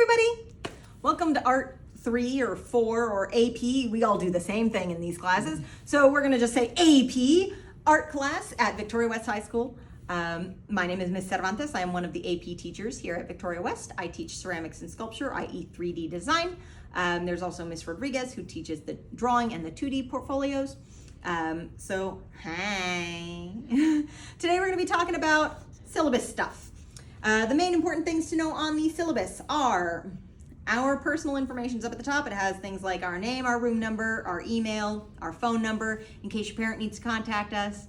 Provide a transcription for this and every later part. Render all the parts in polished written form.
everybody. Welcome to Art 3 or 4 or AP. We all do the same thing in these classes. So we're gonna just say AP, art class at Victoria West High School. My name is Ms. Cervantes. I am one of the AP teachers here at Victoria West. I teach ceramics and sculpture, i.e. 3D design. There's also Ms. Rodriguez who teaches the drawing and the 2D portfolios. Hi. Today we're gonna be talking about syllabus stuff. The main important things to know on the syllabus are our personal information's up at the top. It has things like our name, our room number, our email, our phone number, in case your parent needs to contact us.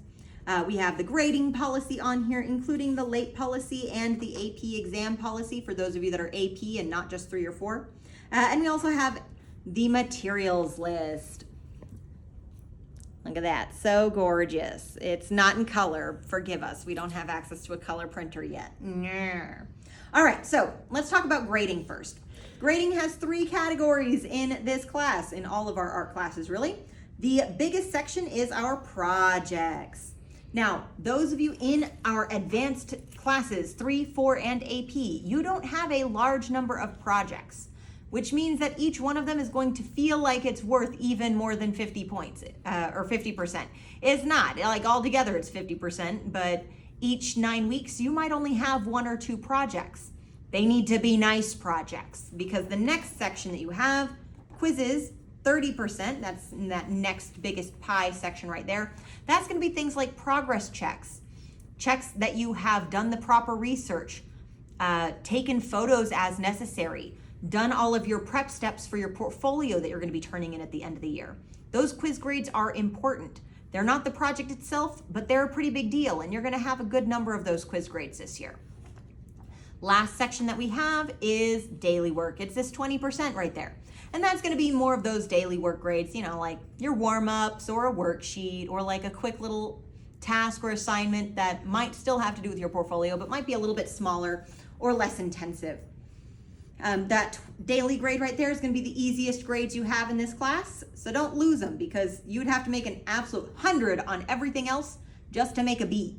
We have the grading policy on here, including the late policy and the AP exam policy for those of you that are AP and not just 3 or 4. And we also have the materials list. Look at that, so gorgeous. It's not in color, forgive us. We don't have access to a color printer yet. All right, so let's talk about grading first. Grading has 3 categories in this class, in all of our art classes really. The biggest section is our projects. Now, those of you in our advanced classes, 3, 4, and AP, you don't have a large number of projects, which means that each one of them is going to feel like it's worth even more than 50 points, or 50%. It's not, like altogether it's 50%, but each 9 weeks you might only have 1 or 2 projects. They need to be nice projects because the next section that you have, quizzes, 30%, that's in that next biggest pie section right there. That's gonna be things like progress checks, checks that you have done the proper research, taken photos as necessary, done all of your prep steps for your portfolio that you're going to be turning in at the end of the year. Those quiz grades are important. They're not the project itself, but they're a pretty big deal, and you're going to have a good number of those quiz grades this year. Last section that we have is daily work. It's this 20% right there. And that's going to be more of those daily work grades, you know, like your warm-ups or a worksheet or like a quick little task or assignment that might still have to do with your portfolio, but might be a little bit smaller or less intensive. That daily grade right there is going to be the easiest grades you have in this class, so don't lose them because you'd have to make an absolute 100 on everything else just to make a B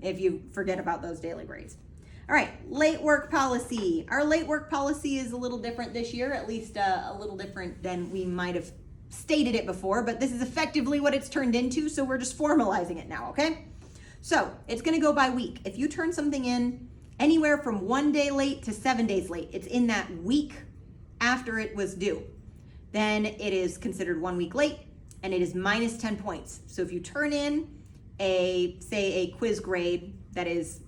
if you forget about those daily grades. All right, late work policy. Our late work policy is a little different this year, at least a little different than we might have stated it before, but this is effectively what it's turned into, so we're just formalizing it now, okay? So it's going to go by week. If you turn something in anywhere from 1 day late to 7 days late, it's in that week after it was due, then it is considered 1 week late and it is minus 10 points. So if you turn in say a quiz grade that is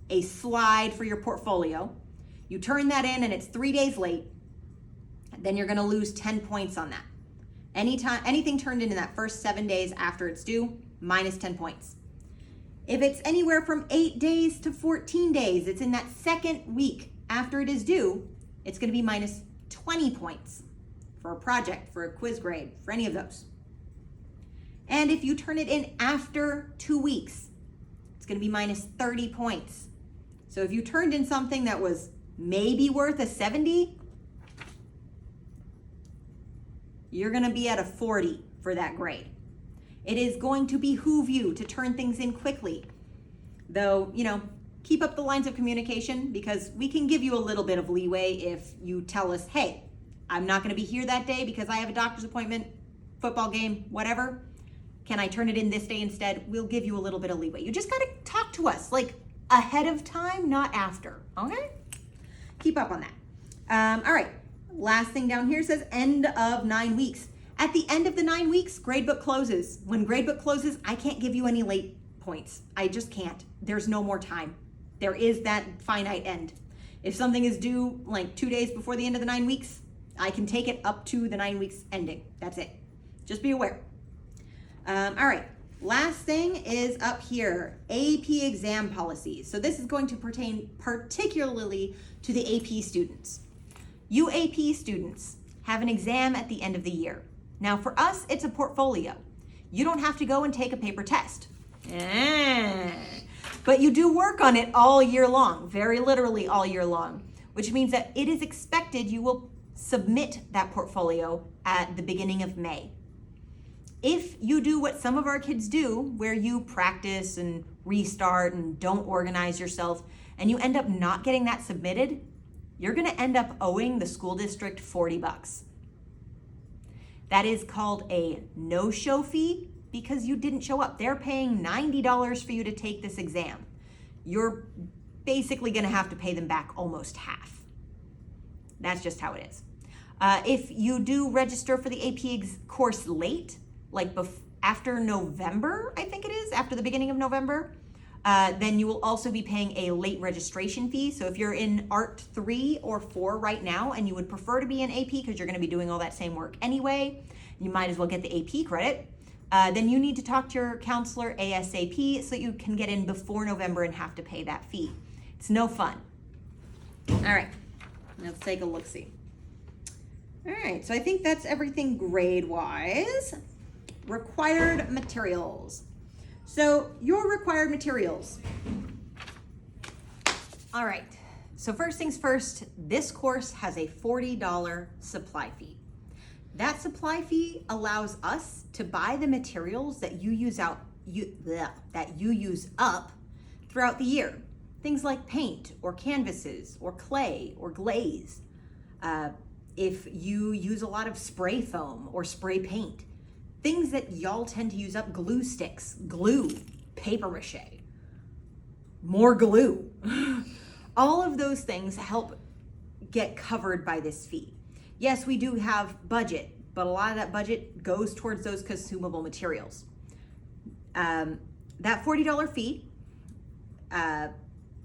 a slide for your portfolio, you turn that in and it's 3 days late, then you're gonna lose 10 points on that. Anything turned in that first 7 days after it's due, minus 10 points. If it's anywhere from 8 days to 14 days, it's in that second week after it is due, it's gonna be minus 20 points for a project, for a quiz grade, for any of those. And if you turn it in after 2 weeks, it's gonna be minus 30 points. So if you turned in something that was maybe worth a 70, you're gonna be at a 40 for that grade. It is going to behoove you to turn things in quickly. Though, you know, keep up the lines of communication because we can give you a little bit of leeway if you tell us, hey, I'm not gonna be here that day because I have a doctor's appointment, football game, whatever. Can I turn it in this day instead? We'll give you a little bit of leeway. You just gotta talk to us like ahead of time, not after, okay? Keep up on that. All right, last thing down here says end of 9 weeks. At the end of the 9 weeks, gradebook closes. When gradebook closes, I can't give you any late points. I just can't. There's no more time. There is that finite end. If something is due like 2 days before the end of the 9 weeks, I can take it up to the 9 weeks ending. That's it. Just be aware. All right, last thing is up here, AP exam policies. So this is going to pertain particularly to the AP students. You AP students have an exam at the end of the year. Now for us, it's a portfolio. You don't have to go and take a paper test. But you do work on it all year long, very literally all year long, which means that it is expected you will submit that portfolio at the beginning of May. If you do what some of our kids do, where you practice and restart and don't organize yourself, and you end up not getting that submitted, you're gonna end up owing the school district $40. That is called a no-show fee because you didn't show up. They're paying $90 for you to take this exam. You're basically gonna have to pay them back almost half. That's just how it is. If you do register for the AP course late, like after November, I think it is, after the beginning of November, then you will also be paying a late registration fee. So if you're in Art 3 or 4 right now and you would prefer to be in AP because you're gonna be doing all that same work anyway, you might as well get the AP credit, then you need to talk to your counselor ASAP so that you can get in before November and have to pay that fee. It's no fun. All right, let's take a look-see. All right, so I think that's everything grade-wise. Required materials. So your required materials. All right, so first things first, this course has a $40 supply fee. That supply fee allows us to buy the materials that you use up throughout the year. Things like paint or canvases or clay or glaze. If you use a lot of spray foam or spray paint, things that y'all tend to use up, glue sticks, glue, paper mache, more glue. All of those things help get covered by this fee. Yes, we do have budget, but a lot of that budget goes towards those consumable materials. That $40 fee,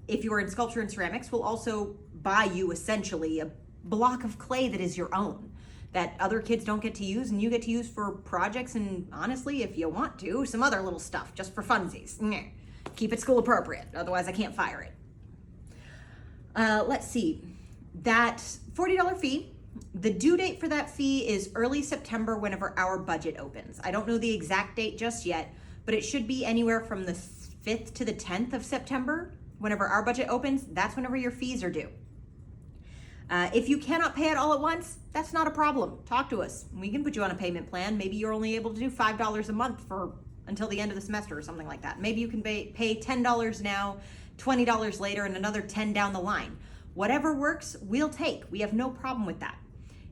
if you're in sculpture and ceramics, will also buy you essentially a block of clay that is your own, that other kids don't get to use and you get to use for projects and, honestly, if you want to, some other little stuff just for funsies. Keep it school appropriate, otherwise I can't fire it. Let's see, that $40 fee, the due date for that fee is early September whenever our budget opens. I don't know the exact date just yet, but it should be anywhere from the 5th to the 10th of September. Whenever our budget opens, that's whenever your fees are due. If you cannot pay it all at once, that's not a problem. Talk to us. We can put you on a payment plan. Maybe you're only able to do $5 a month until the end of the semester or something like that. Maybe you can pay $10 now, $20 later, and another $10 down the line. Whatever works, we'll take. We have no problem with that.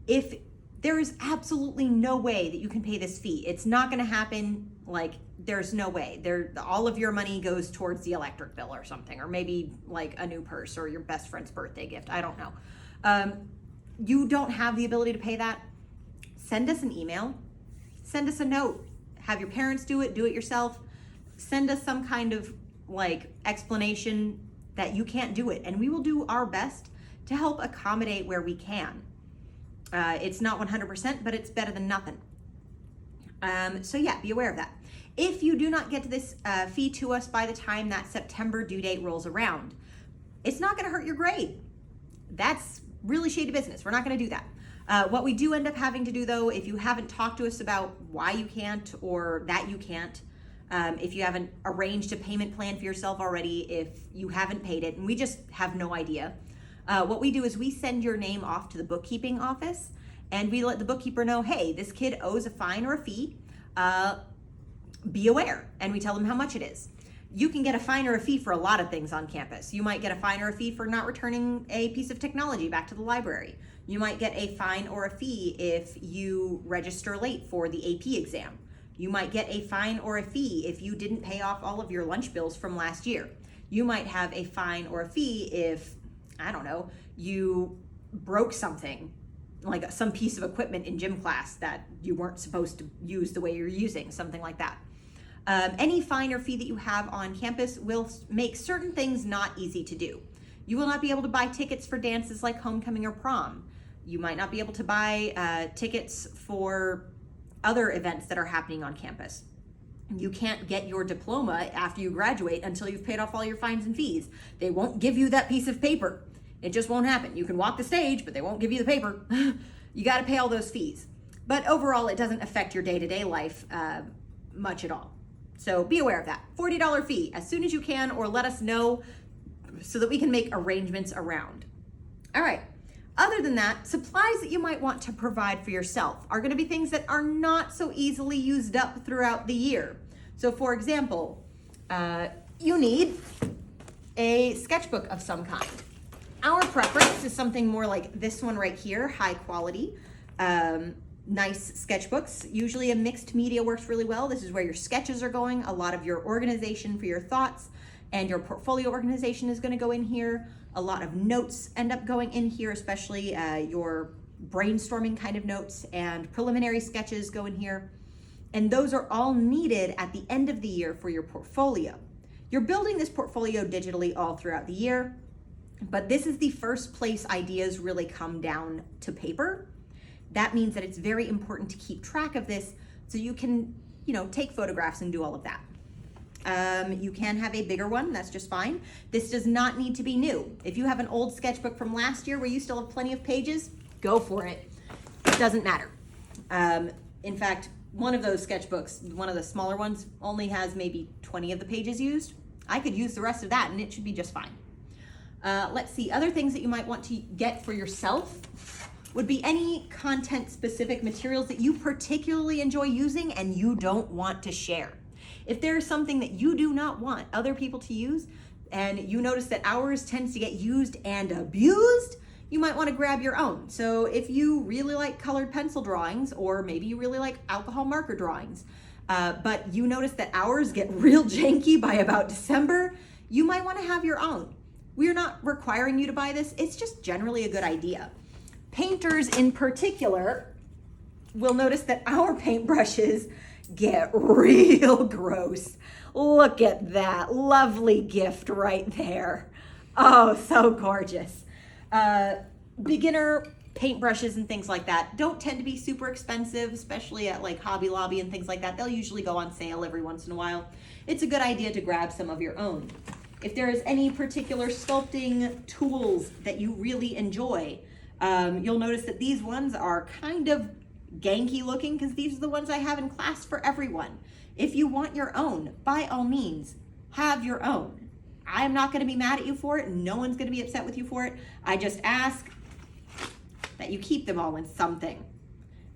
If there is absolutely no way that you can pay this fee, it's not gonna happen, like there's no way. All of your money goes towards the electric bill or something, or maybe like a new purse or your best friend's birthday gift, I don't know. You don't have the ability to pay that, send us an email, send us a note, have your parents do it yourself, send us some kind of like explanation that you can't do it, and we will do our best to help accommodate where we can. It's not 100%, but it's better than nothing. So yeah, be aware of that. If you do not get to this fee to us by the time that September due date rolls around, it's not gonna hurt your grade. That's really shady business. We're not gonna do that. What we do end up having to do though, if you haven't talked to us about why you can't or that you can't, if you haven't arranged a payment plan for yourself already, if you haven't paid it, and we just have no idea, what we do is we send your name off to the bookkeeping office and we let the bookkeeper know, hey, this kid owes a fine or a fee, be aware, and we tell them how much it is. You can get a fine or a fee for a lot of things on campus. You might get a fine or a fee for not returning a piece of technology back to the library. You might get a fine or a fee if you register late for the AP exam. You might get a fine or a fee if you didn't pay off all of your lunch bills from last year. You might have a fine or a fee if, I don't know, you broke something, like some piece of equipment in gym class that you weren't supposed to use the way you're using, something like that. Any fine or fee that you have on campus will make certain things not easy to do. You will not be able to buy tickets for dances like homecoming or prom. You might not be able to buy tickets for other events that are happening on campus. You can't get your diploma after you graduate until you've paid off all your fines and fees. They won't give you that piece of paper. It just won't happen. You can walk the stage, but they won't give you the paper. You got to pay all those fees. But overall, it doesn't affect your day-to-day life much at all. So be aware of that. $40 fee as soon as you can, or let us know so that we can make arrangements around. All right. Other than that, supplies that you might want to provide for yourself are going to be things that are not so easily used up throughout the year. So for example, you need a sketchbook of some kind. Our preference is something more like this one right here, high quality, nice sketchbooks. Usually a mixed media works really well. This is where your sketches are going. A lot of your organization for your thoughts and your portfolio organization is going to go in here. A lot of notes end up going in here, especially your brainstorming kind of notes, and preliminary sketches go in here. And those are all needed at the end of the year for your portfolio. You're building this portfolio digitally all throughout the year, but this is the first place ideas really come down to paper. That means that it's very important to keep track of this so you can, take photographs and do all of that. You can have a bigger one, that's just fine. This does not need to be new. If you have an old sketchbook from last year where you still have plenty of pages, go for it. It doesn't matter. In fact, one of those sketchbooks, one of the smaller ones, only has maybe 20 of the pages used. I could use the rest of that and it should be just fine. Let's see, other things that you might want to get for yourself would be any content-specific materials that you particularly enjoy using and you don't want to share. If there's something that you do not want other people to use, and you notice that ours tends to get used and abused, you might want to grab your own. So if you really like colored pencil drawings, or maybe you really like alcohol marker drawings, but you notice that ours get real janky by about December, you might want to have your own. We're not requiring you to buy this, it's just generally a good idea. Painters in particular will notice that our paintbrushes get real gross. Look at that lovely gift right there. Oh, so gorgeous. Beginner paintbrushes and things like that don't tend to be super expensive, especially at like Hobby Lobby and things like that. They'll usually go on sale every once in a while. It's a good idea to grab some of your own. If there is any particular sculpting tools that you really enjoy, you'll notice that these ones are kind of ganky looking because these are the ones I have in class for everyone. If you want your own, by all means, have your own. I'm not going to be mad at you for it. No one's going to be upset with you for it. I just ask that you keep them all in something.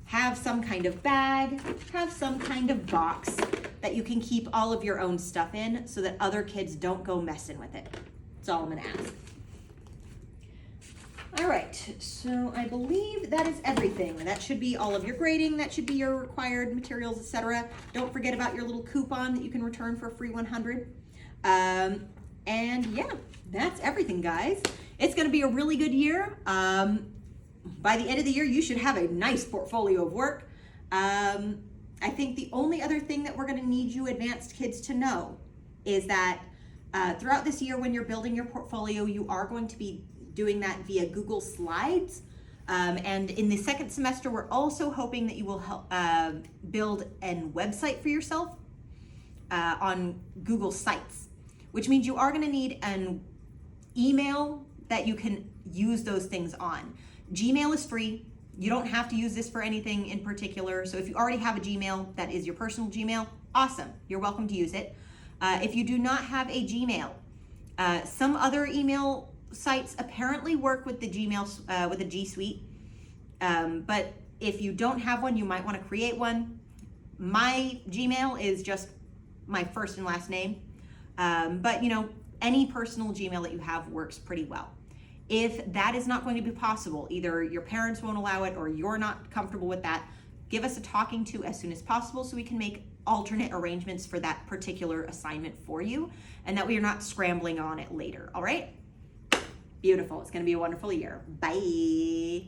Have some kind of bag, have some kind of box that you can keep all of your own stuff in so that other kids don't go messing with it. That's all I'm going to ask. All right, so I believe that is everything. That should be all of your grading. That should be your required materials, etc. Don't forget about your little coupon that you can return for a free 100. And yeah, that's everything, guys. It's going to be a really good year. By the end of the year, you should have a nice portfolio of work. I think the only other thing that we're going to need you advanced kids to know is that throughout this year when you're building your portfolio, you are going to be doing that via Google Slides. And in the second semester, we're also hoping that you will help build a website for yourself on Google Sites, which means you are going to need an email that you can use those things on. Gmail is free. You don't have to use this for anything in particular. So if you already have a Gmail that is your personal Gmail, awesome. You're welcome to use it. If you do not have a Gmail, some other email sites apparently work with the Gmail, with the G Suite. But if you don't have one, you might want to create one. My Gmail is just my first and last name. But any personal Gmail that you have works pretty well. If that is not going to be possible, either your parents won't allow it or you're not comfortable with that, give us a talking to as soon as possible so we can make alternate arrangements for that particular assignment for you, and that we are not scrambling on it later, all right? Beautiful. It's going to be a wonderful year. Bye.